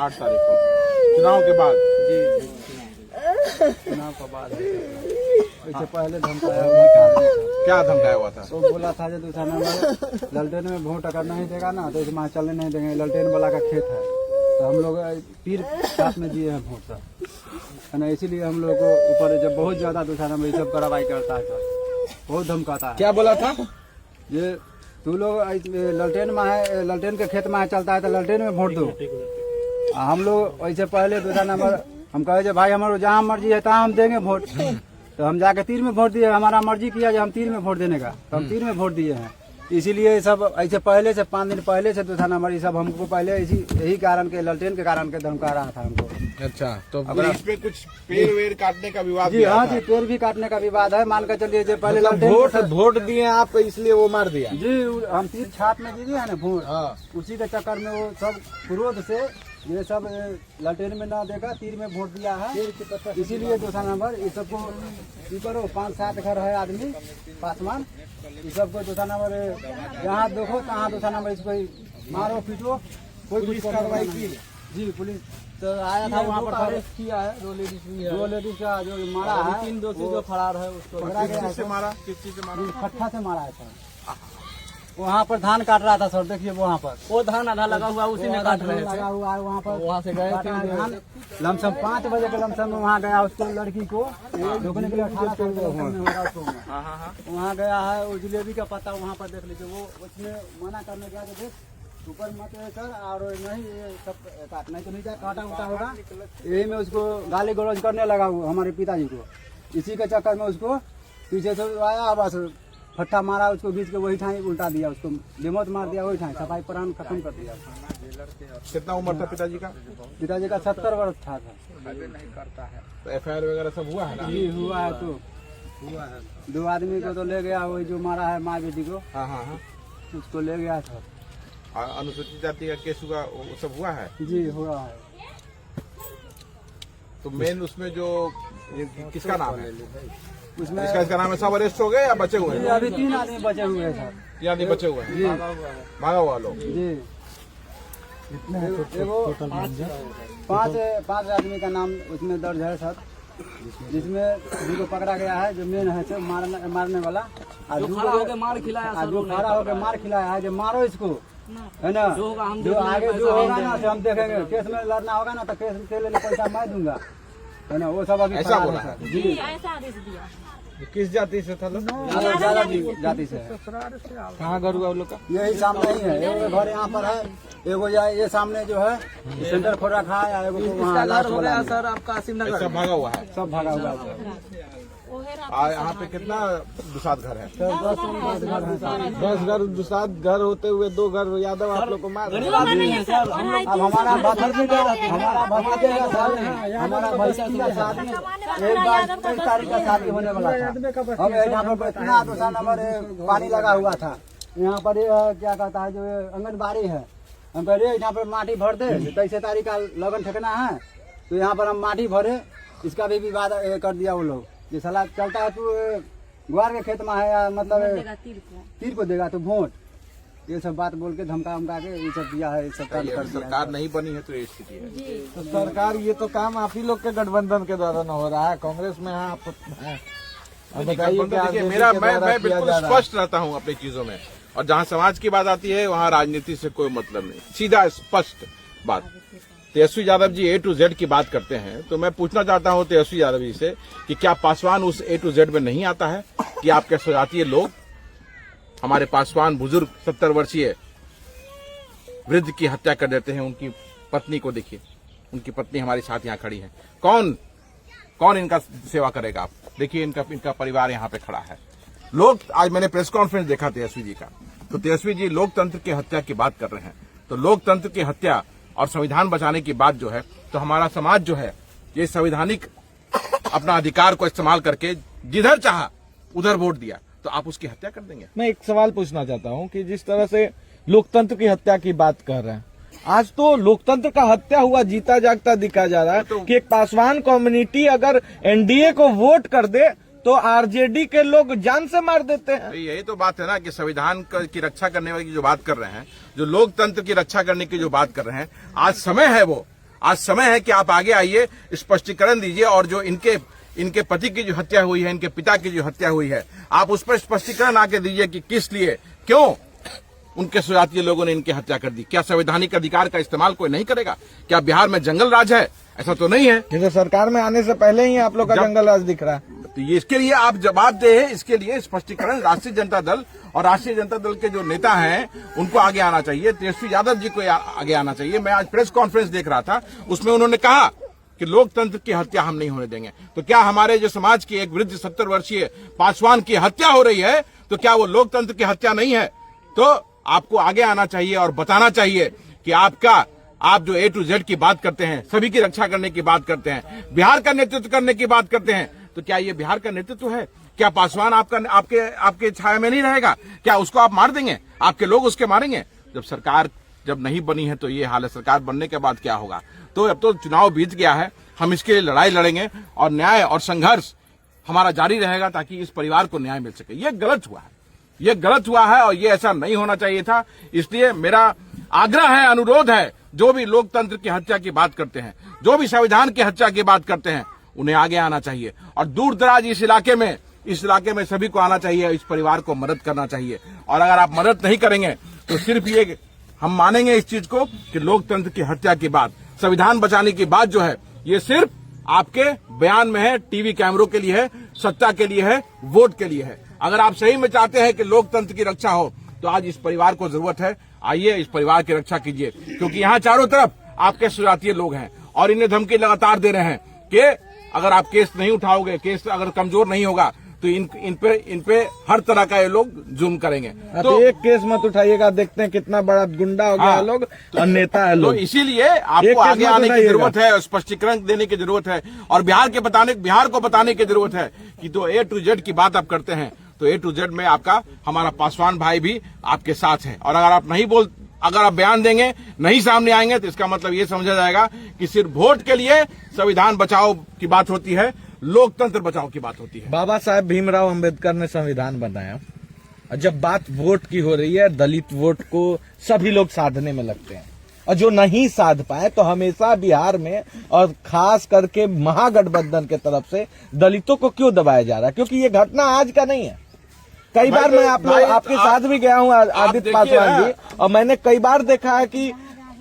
8 तारीख को चुनाव के बाद। जी चुनाव के बाद इससे पहले धमकाया हुआ क्या धमकाया हुआ था? तो बोला था जो दूसरा नंबर ललटेन में वोट अगर नहीं देगा ना तो इसमें चलने नहीं देंगे, ललटेन वाला का खेत है। तो हम लोग पीर साथ में दिए हैं वोट सर, है ना। इसीलिए हम लोग को ऊपर जब बहुत ज्यादा दूसरा नंबर ये सब कार्रवाई करता है सर, बहुत धमकाता है। क्या बोला था? ये तू लोग ललटेन में है, ललटेन के खेत में है चलता है तो ललटेन में वोट दो। हम लोग ऐसे पहले दूसरा नंबर हम कहे जो भाई हमारे जहाँ मर्जी है तहाँ हम देंगे वोट। तो हम जाके तीर में वोट दिए, हमारा मर्जी किया जो हम तीर में वोट देने का, तो हम तीर में वोट दिए हैं। इसीलिए सब ऐसे पहले से 5 दिन पहले से दूसरा नंबर ये सब हमको पहले यही कारण के ललटेन के कारण के धमका रहा था हमको। अच्छा, तो अगर इस पे कुछ पेड़ वेड़ काटने का विवाद? जी हाँ जी, पेड़ भी काटने का विवाद है। मान कर चलिए जो पहले मतलब वोट दिए आप इसलिए वो मार दिया? जी हम तीर छाप में दीजिए है ना वोट, उसी के चक्कर में वो सब क्रोध से ये सब ललटेन में ना देगा तीर में वोट दिया है। इसीलिए दूसरा नंबर इस सबको करो 5-7 घर है आदमी पासवान, इस सबको दूसरा नंबर यहाँ देखो कहाँ दूसरा नंबर इसको मारो पीटो, कोई पुलिस कार्रवाई की। जी पुलिस तो आया था वहाँ पर अरेस्ट किया है, 2 लेडीज का जो मारा है, 3 दोषी जो फरार है उसको पकड़ा गया है। किस चीज से मारा? किस चीज से मारा? खट्टा से मारा है सर। वहाँ पर धान काट रहा था सर, देखिए वहाँ पर वो धान आधा लगा हुआ उसी में काट रहे लगा हुआ है वहाँ पर। वहाँ से गए धान लमसम 5 बजे के लमसम में वहाँ गया, उसको लड़की को रोकने के लिए 18 साल का होगा उसको वहाँ गया है। वो जलेबी का पत्ता वहाँ पर देख लीजिए, वो उसमें मना करने गया तो देख ऊपर मत है सर, और नहीं ये सब काटना तो नहीं जाए, काटा उटा होगा। यही में उसको गाली गलौज करने लगा वो हमारे पिताजी को। इसी के चक्कर में उसको पीछे से आया, बस फट्टा मारा उसको बीच के, वही ठाई उल्टा दिया, उसको बेमौत मार दिया, वही ठाई सफाई प्राण खत्म कर दिया। कितना उम्र था पिताजी का? पिताजी का 70 वर्ष था। तो FIR वगैरह सब हुआ है ना? जी हुआ है, तो हुआ है। 2 आदमी को तो ले गया, वही जो मारा है माँ बेटी को। हाँ, उसको ले गया था। अनुसूचित जाति का केस हुआ, वो सब हुआ है? जी हुआ है। तो मेन उसमें जो किसका नाम है उसमें इसका नाम है? सब अरेस्ट हो गए या बचे हुए हैं? अभी 3 आदमी बचे हुए हैं सर। 3 आदमी बचे हुए हैं जी भागा हुआ लोग? जी वो 5 आदमी का नाम उसमें दर्ज है सर, जिसमें जिनको पकड़ा गया है जो मेन है सर मारने वाला, जो खड़ा होकर मार खिलाया है, जो मारो इसको है ना। जो आगे जो होगा ना हम देखेंगे, केस में लड़ना होगा ना तो केस के लिए पैसा मैं दूंगा, है ना। वो सब अभी ऐसा बोला है? जी ऐसा आदेश दिया। किस जाति से था लोग? जाति से। कहाँ घर हुआ लोग का? यही सामने ही है, एगो घर यहाँ पर है, एगो ये सामने जो है सेंटर खोल रखा है, एगो वहाँ लास्ट वाला सर आपका सिमनगर। सब भागा हुआ है? सब भागा हुआ है। यहाँ पे कितना दुसाध घर है? 10 घर है सर। 10 घर दुसाध घर होते हुए 2 घर यादव आप लोग को मार रहे हैं। अब हमारा भतीजे का सर, हमारा भतीजे का शादी 1 तारीख का शादी होने वाला था। अब यहाँ पर इतना दूसरा नंबर पानी लगा हुआ था, यहाँ पर क्या कहता है जो आंगनबाड़ी है, हम कह रहे यहाँ पर माटी भर दे, 23 तारीख का लगन ठेकना है, तो यहाँ पर हम माटी भरे, इसका भी विवाद कर दिया वो लोग। ये सलाह चलता है तू ग्वार के खेत में है या मतलब तीर को देगा तो वोट, ये सब बात बोल के धमका के ये सब दिया है। सरकार नहीं बनी है तो ये स्थिति है। तो सरकार ये तो काम आप ही लोग के गठबंधन के द्वारा न हो रहा है, कांग्रेस में है आप देखिए मैं बिल्कुल स्पष्ट रहता हूँ अपनी चीजों में, और जहाँ समाज की बात आती है वहाँ राजनीति से कोई मतलब नहीं, सीधा स्पष्ट बात। Tejashwi Yadav ji A to Z की बात करते हैं, तो मैं पूछना चाहता हूं तेजस्वी यादव जी से कि क्या पासवान उस A to Z में नहीं आता है कि आपके स्वजातीय लोग, हमारे पासवान बुजुर्ग 70 वर्षीय वृद्ध की हत्या कर देते हैं? उनकी पत्नी को देखिए, उनकी पत्नी हमारे साथ यहाँ खड़ी है। कौन इनका सेवा करेगा? आप देखिए, इनका परिवार यहाँ पे खड़ा है। लोग, आज मैंने प्रेस कॉन्फ्रेंस देखा तेजस्वी जी का, तो तेजस्वी जी लोकतंत्र की हत्या की बात कर रहे हैं। तो लोकतंत्र की हत्या और संविधान बचाने की बात जो है, तो हमारा समाज जो है ये संवैधानिक अपना अधिकार को इस्तेमाल करके जिधर चाहा उधर वोट दिया, तो आप उसकी हत्या कर देंगे? मैं एक सवाल पूछना चाहता हूं कि जिस तरह से लोकतंत्र की हत्या की बात कर रहे हैं, आज तो लोकतंत्र का हत्या हुआ जीता जागता दिखा जा रहा है कि एक पासवान कम्युनिटी अगर NDA को वोट कर दे तो RJD के लोग जान से मार देते हैं। यही तो बात है ना कि संविधान की रक्षा करने की जो बात कर रहे हैं, जो लोकतंत्र की रक्षा करने की जो बात कर रहे हैं, आज समय है वो, आज समय है कि आप आगे आइए, स्पष्टीकरण दीजिए, और जो इनके पति की जो हत्या हुई है, इनके पिता की जो हत्या हुई है, आप उस पर स्पष्टीकरण आके दीजिए कि किस लिए, क्यों उनके सुजातीय लोगों ने इनकी हत्या कर दी। क्या संवैधानिक अधिकार का इस्तेमाल कोई नहीं करेगा? क्या बिहार में जंगल राज है? ऐसा तो नहीं है। ये तो सरकार में आने से पहले ही आप लोग का जंगल राज दिख रहा है। तो ये इसके लिए आप जवाब दे, इसके लिए स्पष्टीकरण राष्ट्रीय जनता दल और राष्ट्रीय जनता दल के जो नेता हैं उनको आगे आना चाहिए। तेजस्वी यादव जी को आगे आना चाहिए। मैं आज प्रेस कॉन्फ्रेंस देख रहा था, उसमें उन्होंने कहा कि लोकतंत्र की हत्या हम नहीं होने देंगे। तो क्या हमारे जो समाज की एक वृद्ध 70 वर्षीय पासवान की हत्या हो रही है, तो क्या वो लोकतंत्र की हत्या नहीं है? तो आपको आगे आना चाहिए और बताना चाहिए कि आप जो A to Z की बात करते हैं, सभी की रक्षा करने की बात करते हैं, बिहार का नेतृत्व करने की बात करते हैं, तो क्या ये बिहार का नेतृत्व है? क्या पासवान आपके छाया में नहीं रहेगा? क्या उसको आप मार देंगे? आपके लोग उसके मारेंगे? जब सरकार जब नहीं बनी है तो ये हाल है, सरकार बनने के बाद क्या होगा? तो अब तो चुनाव बीत गया है, हम इसके लिए लड़ाई लड़ेंगे और न्याय और संघर्ष हमारा जारी रहेगा ताकि इस परिवार को न्याय मिल सके। ये गलत हुआ है, ये गलत हुआ है और ये ऐसा नहीं होना चाहिए था। इसलिए मेरा आग्रह है, अनुरोध है, जो भी लोकतंत्र की हत्या की बात करते हैं, जो भी संविधान की हत्या की बात करते हैं, उन्हें आगे आना चाहिए और दूर दराज इस इलाके में सभी को आना चाहिए, इस परिवार को मदद करना चाहिए। और अगर आप मदद नहीं करेंगे तो सिर्फ ये हम मानेंगे इस चीज को कि लोकतंत्र की हत्या की बात, संविधान बचाने की बात जो है, ये सिर्फ आपके बयान में है, टीवी कैमरों के लिए है, सत्ता के लिए है, वोट के लिए है। अगर आप सही में चाहते हैं कि लोकतंत्र की रक्षा हो तो आज इस परिवार को जरूरत है, आइए इस परिवार की रक्षा कीजिए, क्योंकि यहाँ चारों तरफ आपके सुजातीय लोग हैं और इन्हें धमकी लगातार दे रहे हैं कि अगर आप केस नहीं उठाओगे, केस अगर कमजोर नहीं होगा तो इन पे हर तरह का ये लोग जुल्म करेंगे। तो एक केस मत उठाइएगा, देखते हैं कितना बड़ा गुंडा हो गया लोग और नेता है लोग। तो इसीलिए आपको आगे आने की जरूरत है, स्पष्टीकरण देने की जरूरत है और बिहार को बताने की जरूरत है कि तो A to Z की बात आप करते हैं तो A to Z में हमारा पासवान भाई भी आपके साथ है। और अगर आप बयान देंगे, नहीं सामने आएंगे, तो इसका मतलब ये समझा जाएगा कि सिर्फ वोट के लिए संविधान बचाओ की बात होती है, लोकतंत्र बचाओ की बात होती है। बाबा साहेब भीमराव अंबेडकर ने संविधान बनाया और जब बात वोट की हो रही है, दलित वोट को सभी लोग साधने में लगते हैं और जो नहीं साध पाए तो हमेशा बिहार में और खास करके महागठबंधन के तरफ से दलितों को क्यों दबाया जा रहा है? क्योंकि ये घटना आज का नहीं है। कई बार मैं आपके साथ भी गया हूँ आदित्य पासवान जी, और मैंने कई बार देखा है कि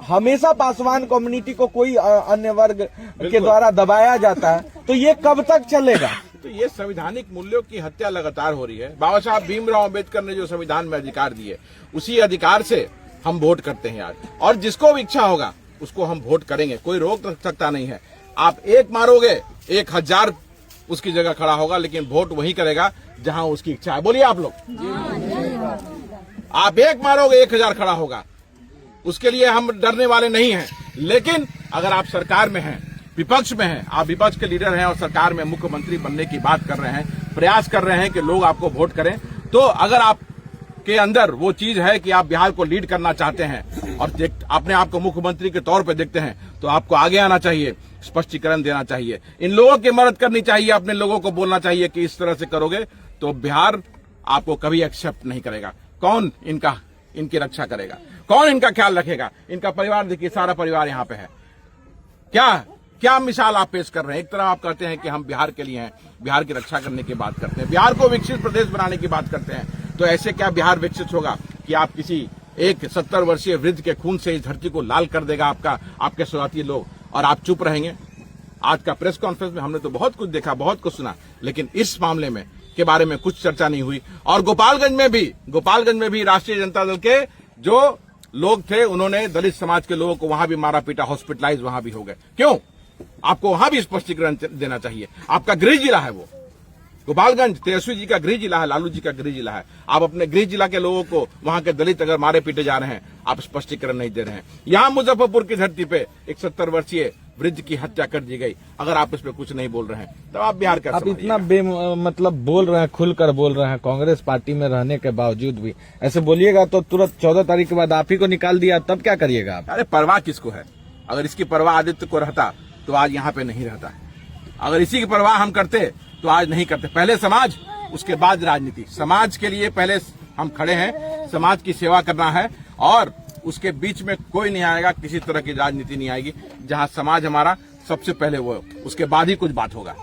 हमेशा पासवान कम्युनिटी को कोई अन्य वर्ग के द्वारा दबाया जाता है। तो ये कब तक चलेगा? तो ये संवैधानिक मूल्यों की हत्या लगातार हो रही है। बाबा साहब भीमराव अंबेडकर ने जो संविधान में अधिकार दिए, उसी अधिकार से हम वोट करते हैं आज, और जिसको भी इच्छा होगा उसको हम वोट करेंगे, कोई रोक सकता नहीं है। आप एक मारोगे, 1000 उसकी जगह खड़ा होगा, लेकिन वोट वही करेगा जहां उसकी इच्छा है। बोलिए आप लोग, आप एक मारोगे 1000 खड़ा होगा, उसके लिए हम डरने वाले नहीं हैं। लेकिन अगर आप सरकार में हैं, विपक्ष में हैं, आप विपक्ष के लीडर हैं और सरकार में मुख्यमंत्री बनने की बात कर रहे हैं, प्रयास कर रहे हैं कि लोग आपको वोट करें, तो अगर आप के अंदर वो चीज है कि आप बिहार को लीड करना चाहते हैं और अपने आप को मुख्यमंत्री के तौर पर देखते हैं, तो आपको आगे आना चाहिए, स्पष्टीकरण देना चाहिए, इन लोगों की मदद करनी चाहिए, अपने लोगों को बोलना चाहिए कि इस तरह से करोगे तो बिहार आपको कभी एक्सेप्ट नहीं करेगा। कौन इनकी रक्षा करेगा? कौन इनका ख्याल रखेगा? इनका परिवार देखिए, सारा परिवार यहाँ पे है। क्या मिसाल आप पेश कर रहे हैं? एक तरफ आप कहते हैं कि हम बिहार के लिए हैं, बिहार की रक्षा करने की बात करते हैं, बिहार को विकसित प्रदेश बनाने की बात करते हैं, तो ऐसे क्या बिहार विकसित होगा कि आप किसी एक 70 वर्षीय वृद्ध के खून से इस धरती को लाल कर देगा आपके सुजातीय लोग, और आप चुप रहेंगे? आज का प्रेस कॉन्फ्रेंस में हमने तो बहुत कुछ देखा, बहुत कुछ सुना, लेकिन इस मामले में के बारे में कुछ चर्चा नहीं हुई। और गोपालगंज में भी राष्ट्रीय जनता दल के जो लोग थे, उन्होंने दलित समाज के लोगों को वहां भी मारा पीटा, हॉस्पिटलाइज वहां भी हो गए। क्यों? आपको वहां भी स्पष्टीकरण देना चाहिए। आपका गृह जिला है वो गोपालगंज, तेजस्वी जी का गृह जिला है, लालू जी का गृह जिला है। आप अपने गृह जिला के लोगों को, वहां के दलित अगर मारे पीटे जा रहे हैं, आप स्पष्टीकरण नहीं दे रहे हैं। यहां मुजफ्फरपुर की धरती पे एक 70 वर्षीय वृद्ध की हत्या कर दी गई, अगर आप इस पे कुछ नहीं बोल रहे हैं तो आप बिहार का आप इतना मतलब बोल रहे हैं, खुलकर बोल रहे हैं, कांग्रेस पार्टी में रहने के बावजूद भी ऐसे बोलिएगा तो तुरंत 14 तारीख के बाद आप ही को निकाल दिया, तब क्या करिएगा आप? अरे परवाह किसको है? अगर इसकी परवाह आदित्य को रहता तो आज यहाँ पे नहीं रहता। अगर इसी की परवाह हम करते तो आज नहीं करते। पहले समाज, उसके बाद राजनीति। समाज के लिए पहले हम खड़े हैं, समाज की सेवा करना है और उसके बीच में कोई नहीं आएगा, किसी तरह की राजनीति नहीं आएगी। जहां समाज हमारा सबसे पहले वो, उसके बाद ही कुछ बात होगा।